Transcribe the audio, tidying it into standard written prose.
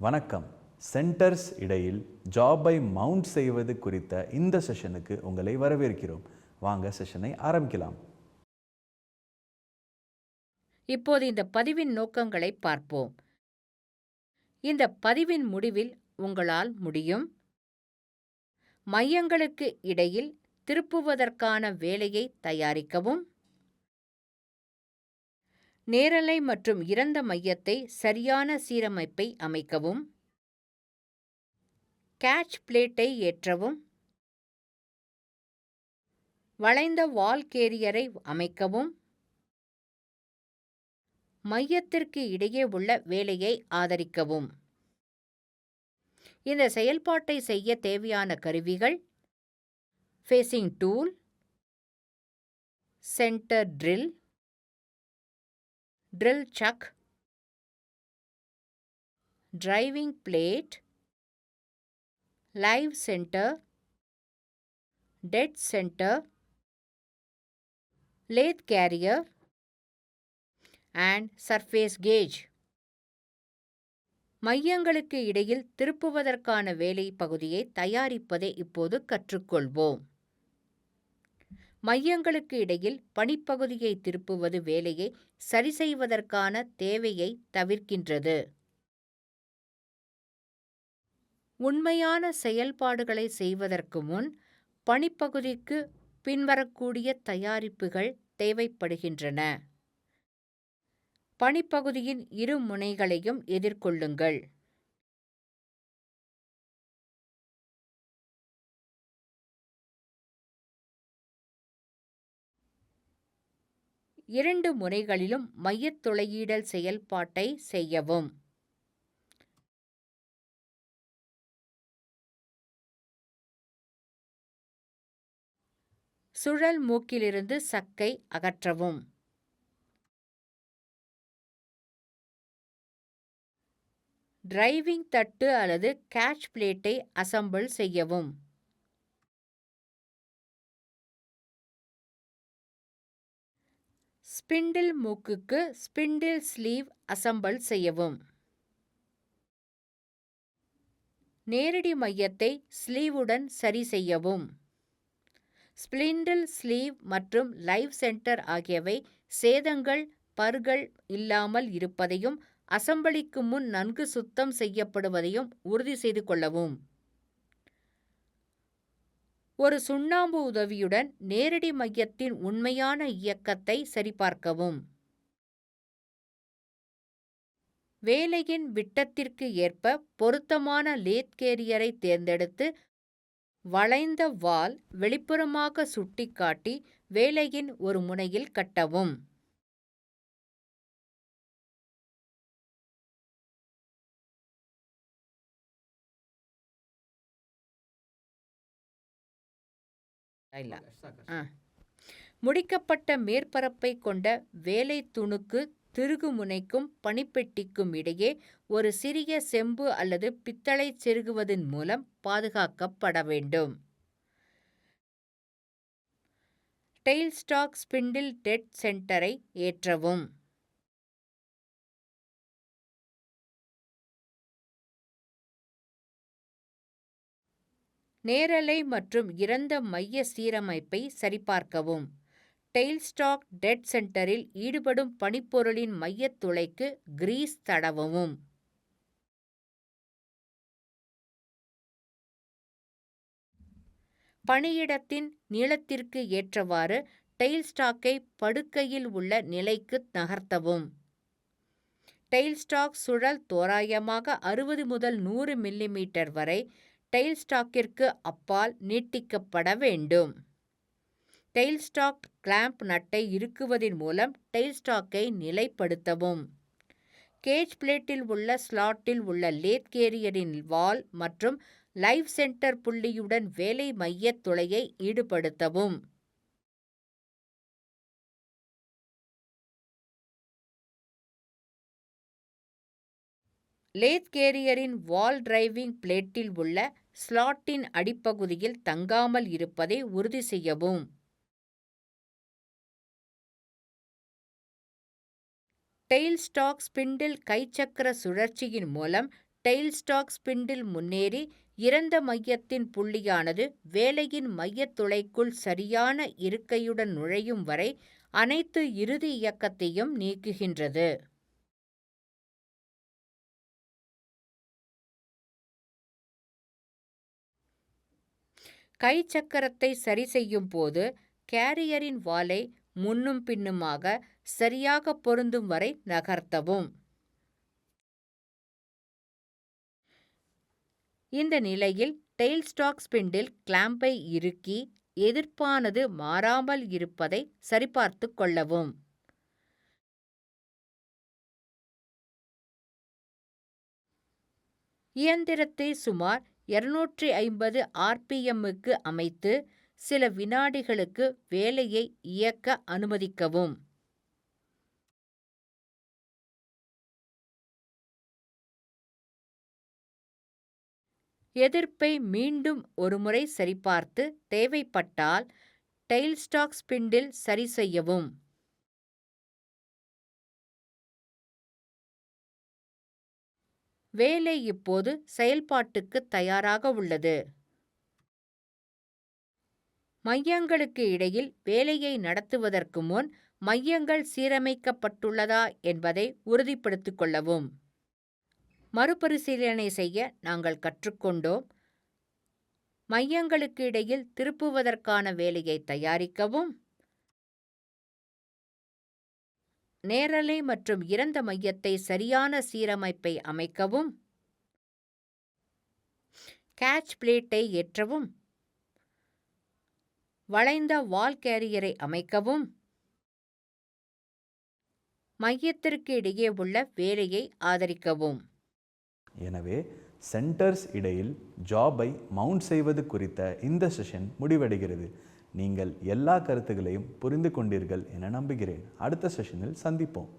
வணக்கம். சென்டர்ஸ் இடையில் ஜாபை மவுண்ட் செய்வது குறித்த இந்த செஷனுக்கு உங்களை வரவேற்கிறோம். வாங்க செஷனை ஆரம்பிக்கலாம். இப்போது இந்த பதிவின் நோக்கங்களை பார்ப்போம். இந்த பதிவின் முடிவில் உங்களால் முடியும் மையங்களுக்கு இடையில் திருப்புவதற்கான வேலையை தயாரிக்கவும், நேரலை மற்றும் இறந்த மையத்தை சரியான சீரமைப்பை அமைக்கவும், கேட்ச் பிளேட்டை ஏற்றவும், வளைந்த வால் கேரியரை அமைக்கவும், மையத்திற்கு இடையே உள்ள வேலையை ஆதரிக்கவும். இந்த செயல்பாட்டை செய்ய தேவையான கருவிகள்: facing tool, centre drill, drill chuck, driving plate, live centre, dead centre, lathe carrier and surface gauge. மையங்களுக்கு இடையில் திருப்புவதற்கான வேலை பகுதியை தயாரிப்பதை இப்போது கற்றுக்கொள்வோம். மையங்களுக்கு இடையில் பணிப்பகுதியை திருப்புவது வேலையை சரிசெய்வதற்கான தேவையை தவிர்க்கின்றது. உண்மையான செயல்பாடுகளை செய்வதற்கு முன் பணிப்பகுதிக்கு பின்வரக்கூடிய தயாரிப்புகள் தேவைப்படுகின்றன. பணிப்பகுதியின் இரு முனைகளையும் எதிர்கொள்ளுங்கள். இரண்டு முனைகளிலும் மையத் துளையிடல் செயல்பாட்டை செய்யவும். சுழல் மூக்கிலிருந்து சக்கை அகற்றவும். டிரைவிங் தட்டு அல்லது கேட்ச் பிளேட்டை அசெம்பிள் செய்யவும். ஸ்பிண்டில் மூக்குக்கு ஸ்பிண்டில் ஸ்லீவ் அசெம்பிள் செய்யவும். நேரடி மையத்தை ஸ்லீவுடன் சரி செய்யவும். ஸ்பிண்டில் ஸ்லீவ் மற்றும் லைவ் சென்டர் ஆகியவை சேதங்கள், பற்கள் இல்லாமல் இருப்பதையும் அசெம்பிளிக்கு முன் நன்கு சுத்தம் செய்யப்படுவதையும் உறுதி செய்து கொள்ளவும். ஒரு சுண்ணாம்பு உதவியுடன் நேரடி மையத்தின் உண்மையான இயக்கத்தை சரிபார்க்கவும். வேலையின் விட்டத்திற்கு ஏற்ப பொருத்தமான லேத் கேரியரை தேர்ந்தெடுத்து வளைந்த வால் வெளிப்புறமாக சுட்டிக்காட்டி வேலையின் ஒரு முனையில் கட்டவும். முடிக்கப்பட்ட மேற்பரப்பை கொண்ட வேலை துணுக்கு திருகு முனைக்கும் பணிப்பெட்டிக்கும் இடையே ஒரு சிறிய செம்பு அல்லது பித்தளை செருகுவதன் மூலம் பாதுகாக்கப்பட வேண்டும். டெயில் ஸ்டாக் ஸ்பிண்டில் டெட் சென்டரை ஏற்றவும். நேரலை மற்றும் இறந்த மைய சீரமைப்பை சரிபார்க்கவும். டெயில் ஸ்டாக் டெட் சென்டரில் ஈடுபடும் பனிப்பொருளின் மையத் துளைக்கு கிரீஸ் தடவவும். பணியிடத்தின் நீளத்திற்கு ஏற்றவாறு டெயில் ஸ்டாக்கை படுக்கையில் உள்ள நிலைக்கு நகர்த்தவும். டெயில் ஸ்டாக் சுழல் தோராயமாக 60 முதல் 100 மில்லிமீட்டர் வரை டெயில் ஸ்டாக்கிற்கு அப்பால் நீட்டிக்கப்பட வேண்டும். டெயில் ஸ்டாக் கிளாம்ப் நட்டை இறுக்குவதன் மூலம் டெயில் ஸ்டாக்கை நிலைப்படுத்தவும். கேஜ் பிளேட்டில் உள்ள ஸ்லாட்டில் உள்ள லேத் கேரியரின் வால் மற்றும் லைவ் சென்டர் புள்ளியுடன் வேலை மையத் துளையை ஈடுபடுத்தவும். லேத் கேரியரின் வால் டிரைவிங் பிளேட்டில் உள்ள ஸ்லாட்டின் அடிப்பகுதியில் தங்காமல் இருப்பதை உறுதி செய்யவும். டெயில் ஸ்டாக் ஸ்பிண்டில் கைச்சக்கர சுழற்சியின் மூலம் டெயில்ஸ்டாக் ஸ்பிண்டில் முன்னேறி இறந்த மையத்தின் புள்ளியானது வேலையின் மையத் துளைக்குள் சரியான இருக்கையுடன் நுழையும் வரை அனைத்து இறுதி இயக்கத்தையும் நீக்குகின்றது. கை சக்கரத்தை சரி செய்யும் போது கேரியரின் வாலை முன்னும் பின்னுமாக சரியாக பொருந்தும் வரை நகர்த்தவும். இந்த நிலையில் டெயில்ஸ்டாக் ஸ்பிண்டில் கிளாம்பை இறுக்கி எதிர்ப்பானது மாறாமல் இருப்பதை சரிபார்த்து கொள்ளவும். இயந்திரத்தை சுமார் 250 RPMக்கு அமைத்து சில வினாடிகளுக்கு வேலையை இயக்க அனுமதிக்கவும். எதிர்ப்பை மீண்டும் ஒருமுறை சரிபார்த்து தேவைப்பட்டால் டெயில்ஸ்டாக் ஸ்பிண்டில் சரி செய்யவும். வேலை இப்போது செயல்பாட்டுக்கு தயாராக உள்ளது. மையங்களுக்கு இடையில் வேலையை நடத்துவதற்கு முன் மையங்கள் சீரமைக்கப்பட்டுள்ளதா என்பதை உறுதிப்படுத்திக் கொள்ளவும். மறுபரிசீலனை செய்ய நாங்கள் கற்றுக்கொண்டோம். மையங்களுக்கு இடையில் திருப்புவதற்கான வேலையை தயாரிக்கவும். நேரலை மற்றும் இறந்த மையத்தை சரியான சீரமைப்பை அமைக்கவும். கேட்ச் பிளேட்டை ஏற்றவும். வளைந்த வால் கேரியரை அமைக்கவும். மையத்திற்கு இடையே உள்ள வேலையை ஆதரிக்கவும். எனவே சென்டர்ஸ் இடையில் ஜாபை மவுண்ட் செய்வது குறித்த இந்த செஷன் முடிவடைகிறது. நீங்கள் எல்லா கருத்துகளையும் புரிந்து கொண்டீர்கள் என நம்புகிறேன். அடுத்த செஷனில் சந்திப்போம்.